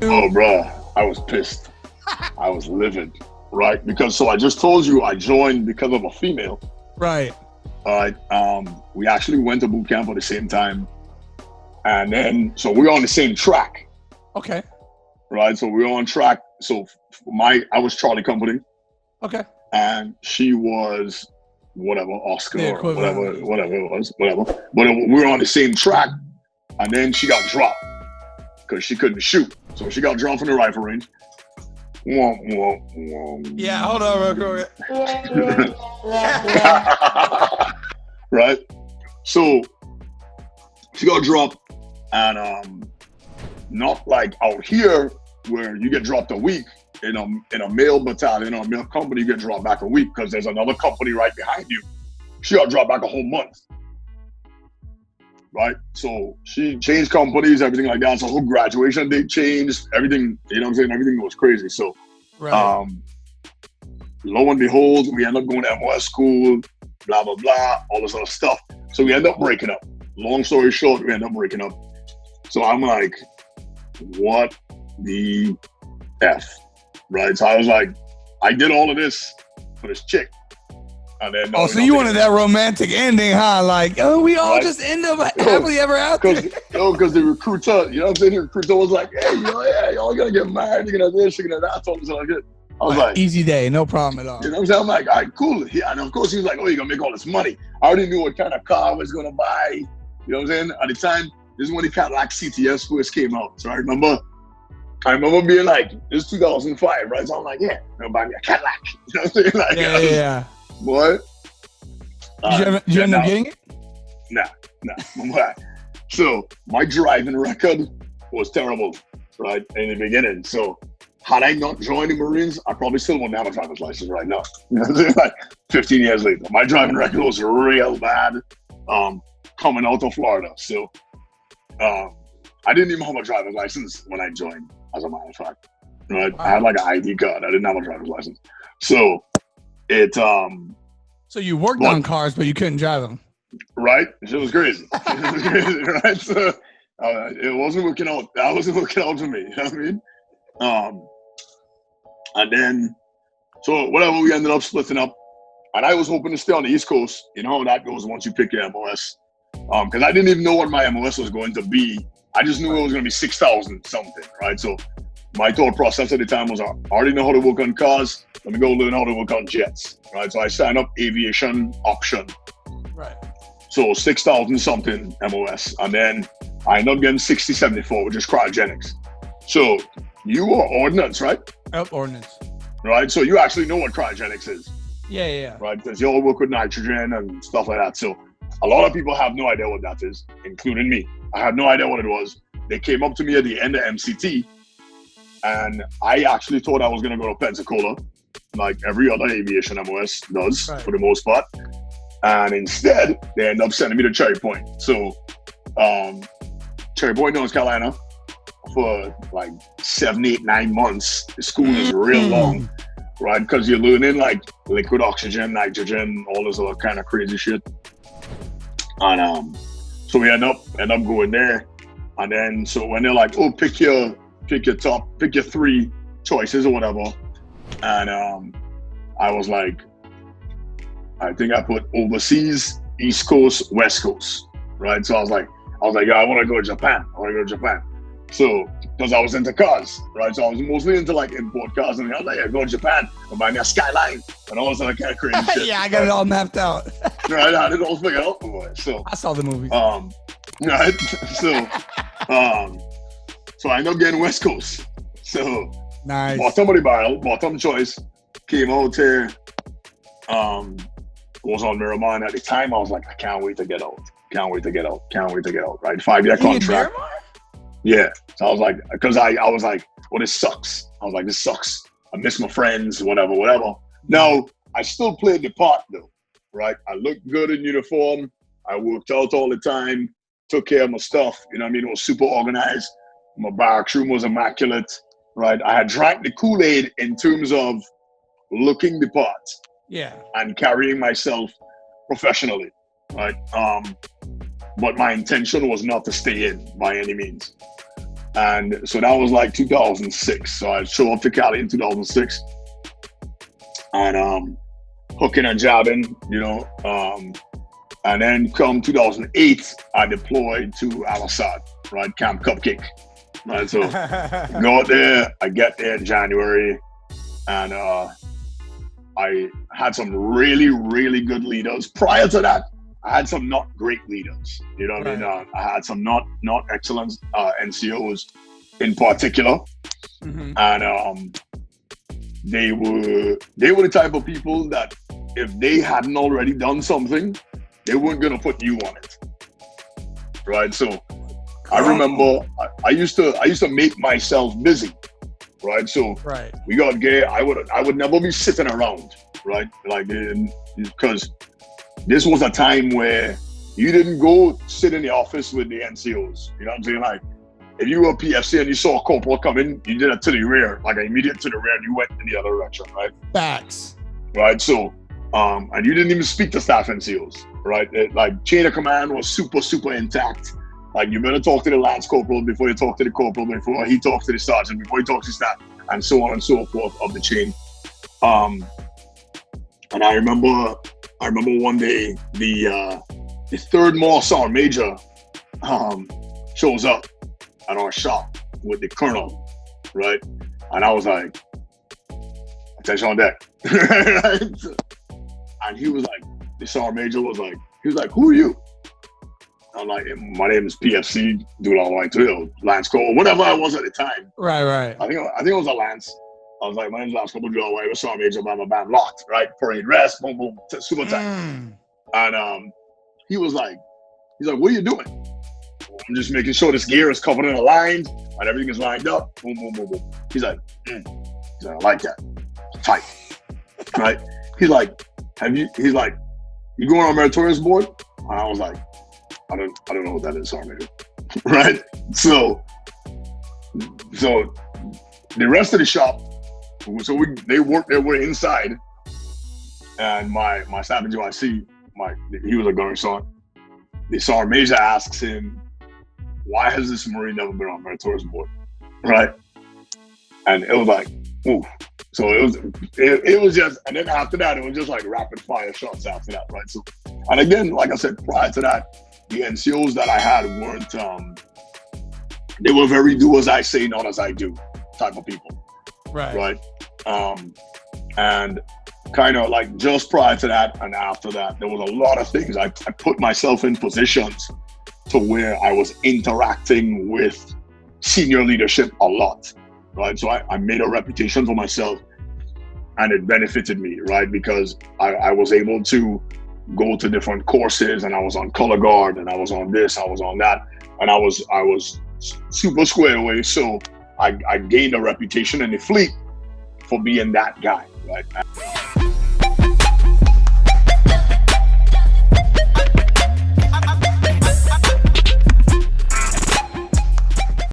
Oh, bro, I was pissed. I was livid, right? Because so I just told you I joined because of a female. Right. All right. We actually went to boot camp at the same time, and then so we were on the same track, Okay. right? So we were on track. So I was Charlie Company, Okay. and she was whatever Oscar The or equivalent. whatever it was, whatever. But we were on the same track, and then she got dropped because she couldn't shoot. So she got dropped from the rifle range. Womp, womp, womp. Yeah, hold on real quick. Right? So she got dropped, and not like out here where you get dropped a week in a male battalion or a male company, you get dropped back a week because there's another company right behind you. She got dropped back a whole month. Right? So she changed companies, everything like that. So her graduation date changed, everything, you know what I'm saying? Everything was crazy. So Right. lo and behold, we end up going to MOS school, blah, blah, blah, all this other stuff. So we end up breaking up. Long story short, we end up breaking up. So I'm like, what the F? Right? So I was like, I did all of this for this chick. And then, so you wanted that romantic ending, huh? Like, we all just end up happily ever after. Because the recruiter, you know what I'm saying? The recruiter was like, hey, y'all gonna get married, you're gonna this, you're gonna that. So I was like, easy day, no problem at all. You know what I'm saying? I'm like, all right, cool. Yeah, and of course he was like, oh, you're gonna make all this money. I already knew what kind of car I was gonna buy. You know what I'm saying? At the time, this is when the Cadillac CTS first came out. So I remember being like, this is 2005, right? So I'm like, yeah, I'm gonna buy me a Cadillac. You know what I'm saying? Like, yeah. Boy. Did you end up getting it? Nah. So my driving record was terrible, right, in the beginning. So had I not joined the Marines, I probably still wouldn't have a driver's license right now. You know what I'm saying? Like 15 years later, my driving record was real bad coming out of Florida. So I didn't even have a driver's license when I joined, as a matter of fact. Right? Wow. I had like an ID card. I didn't have a driver's license. So So you worked on cars, but you couldn't drive them. Right? It was crazy. Right? So it wasn't working out. That wasn't working out for me. You know what I mean? And then, so whatever, we ended up splitting up. And I was hoping to stay on the East Coast. You know how that goes once you pick your MOS. Because I didn't even know what my MOS was going to be. I just knew it was going to be 6,000 something, right? So my thought process at the time was, I already know how to work on cars. Let me go learn how to work on jets, right? So I signed up aviation option. Right. So 6,000 something MOS. And then I ended up getting 6074, which is cryogenics. So you were ordnance, right? Yep, ordnance. Right? So you actually know what cryogenics is. Yeah. Right? Because you all work with nitrogen and stuff like that. So a lot of people have no idea what that is, including me. I had no idea what it was. They came up to me at the end of MCT, and I actually thought I was going to go to Pensacola, like every other aviation MOS does, for the most part. And instead, they end up sending me to Cherry Point. So, Cherry Point, North Carolina, for like 7, 8, 9 months. The school is real long, right? Because you're learning like liquid oxygen, nitrogen, all this other kind of crazy shit. And so we end up going there. And then, so when they're like, oh, pick your 3 choices or whatever. And I was like, I think I put overseas, East Coast, West Coast, right? So I was like, yeah, I want to go to Japan. So, because I was into cars, right? So I was mostly into like import cars, and I was like, yeah, go to Japan and buy me a Skyline and all this other kind of crazy shit. Yeah, I got it all mapped out. Right, I did all figured out for it. So I saw the movie. Right. So, so I ended up getting West Coast. So nice. Bottom of the barrel, bottom choice. Came out here. Was on Miramar. At the time, I was like, I can't wait to get out. Right, 5-year contract. Yeah. So I was like, because I was like, well, this sucks. This sucks. I miss my friends, whatever. Now, I still played the part though, right? I looked good in uniform. I worked out all the time, took care of my stuff. You know what I mean? It was super organized. My barracks room was immaculate, right? I had drank the Kool-Aid in terms of looking the part. Yeah. And carrying myself professionally, right? But my intention was not to stay in by any means. And so that was like 2006. So I showed up to Cali in 2006 and hooking and jabbing, you know. And then come 2008, I deployed to Al-Assad, right? Camp Cupcake. Right, so go out there, I get there in January, and I had some really, really good leaders. Prior to that, I had some not great leaders. You know what I mean? I had some not excellent NCOs in particular, and they were the type of people that if they hadn't already done something, they weren't gonna put you on it, right? So I remember I used to make myself busy, right? So we got gay. I would never be sitting around, right? Like, because this was a time where you didn't go sit in the office with the NCOs. You know what I'm saying? Like, if you were a PFC and you saw a corporal coming, you did it to the rear, like an immediate to the rear, and you went in the other direction, right? Facts. Right. So, and you didn't even speak to staff NCOs, right? Like, chain of command was super intact. Like, you better talk to the lance corporal before you talk to the corporal, before he talks to the sergeant, before he talks to staff, and so on and so forth of the chain. And I remember one day the 3rd Mall Sergeant Major shows up at our shop with the colonel, right? And I was like, attention on deck. And he was like, the Sergeant Major was like, who are you? I'm like, my name is PFC, do it all right to Lance Corporal, whatever I was at the time. Right. I think it was a Lance. I was like, my name's Lance Corporal, do it all right, with Sergeant Major, bam, locked, right? Parade rest, boom, boom, super tight. And he's like, what are you doing? I'm just making sure this gear is covered and aligned and everything is lined up. Boom, boom, boom, boom. He's like, I like that. Tight. Right? He's like, you going on meritorious board? And I was like, I don't know what that is, Sergeant Major. Right? So the rest of the shop, they worked their way inside, and my staff in GYC, he was a gunner sergeant. The Sergeant Major asks him, why has this Marine never been on meritorious board? Right? And it was like, ooh. So it was just, and then after that, it was just like rapid fire shots after that, right? So, and again, like I said, prior to that, the NCOs that I had weren't, they were very do as I say, not as I do type of people. Right. And kind of like just prior to that and after that, there was a lot of things. I put myself in positions to where I was interacting with senior leadership a lot, right? So I made a reputation for myself, and it benefited me, right? Because I was able to go to different courses, and I was on color guard, and I was on this, I was on that, and I was super squared away. So I gained a reputation in the fleet for being that guy, right?